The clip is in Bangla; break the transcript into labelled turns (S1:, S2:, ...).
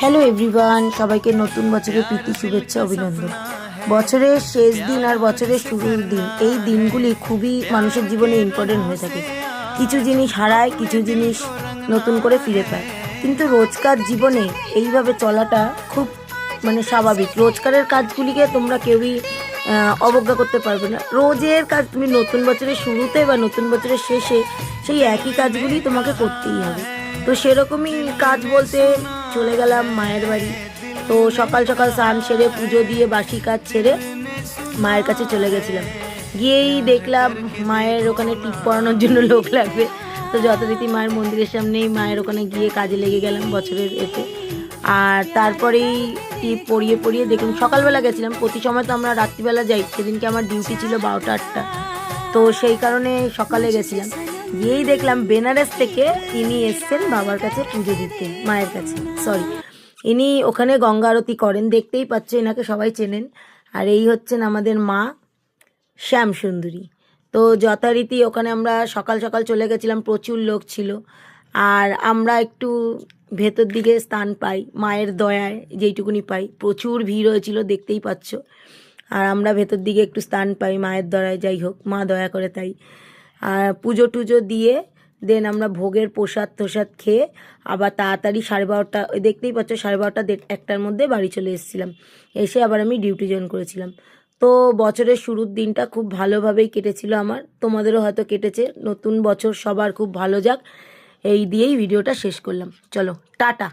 S1: হ্যালো এভরিওয়ান, সবাইকে নতুন বছরের প্রীতি শুভেচ্ছা অভিনন্দন। বছরের শেষ দিন আর বছরের শুরুর দিন, এই দিনগুলি খুবই মানুষের জীবনে ইম্পর্টেন্ট হয়ে থাকে। কিছু জিনিস হারায়, কিছু জিনিস নতুন করে ফিরে পায়, কিন্তু রোজকার জীবনে এইভাবে চলাটা খুব স্বাভাবিক। রোজকারের কাজগুলিকে তোমরা কেউই অবজ্ঞা করতে পারবে না। রোজের কাজ তুমি নতুন বছরের শুরুতে বা নতুন বছরের শেষে সেই একই কাজগুলি তোমাকে করতেই হবে। তো সেরকমই কাজ বলতে চলে গেলাম মায়ের বাড়ি। তো সকাল সকাল স্নান সেরে পুজো দিয়ে বাসি কাজ ছেড়ে মায়ের কাছে চলে গেছিলাম। গিয়েই দেখলাম মায়ের ওখানে টিপ পরানোর জন্য লোক লাগবে। তো যথারীতি মায়ের মন্দিরের সামনেই মায়ের ওখানে গিয়ে কাজে লেগে গেলাম বছরের এতে। আর তারপরেই টিপ পরিয়ে পরিয়ে দেখলাম, সকালবেলা গেছিলাম, প্রতি সময় তো আমরা রাত্রিবেলা যাই, সেদিনকে আমার ডিউটি ছিল 12টা-8টা, তো সেই কারণে সকালে গেছিলাম। গিয়েই দেখলাম বেনারস থেকে ইনি এসছেন বাবার কাছে পুজো দিতে, মায়ের কাছে সরি, ইনি ওখানে গঙ্গা আরতি করেন, দেখতেই পাচ্ছে, এনাকে সবাই চেনেন। আর এই হচ্ছেন আমাদের মা শ্যাম সুন্দরী। তো যথারীতি ওখানে আমরা সকাল সকাল চলে গেছিলাম, প্রচুর লোক ছিল। আর আমরা একটু ভেতর দিকে স্থান পাই, মায়ের দয়ায় যেইটুকুনি পাই, প্রচুর ভিড় হয়েছিল দেখতেই পাচ্ছ। আর আমরা ভেতর দিকে একটু স্থান পাই মায়ের দয়ায়, যাই হোক মা দয়া করে তাই। আর পুজো টুজো দিয়ে দেন আমরা ভোগের প্রসাদ তোসাদ খেয়ে আবার তাড়াতাড়ি 12:30, দেখতেই পাচ্ছ 12:30-1টার মধ্যে বাড়ি চলে এসেছিলাম। এসে আবার আমি ডিউটি জয়েন করেছিলাম। তো বছরের শুরুর দিনটা খুব ভালোভাবেই কেটেছিল আমার, তোমাদেরও হয়তো কেটেছে। নতুন বছর সবার খুব ভালো যাক, এই দিয়েই ভিডিওটা শেষ করলাম। চলো টাটা।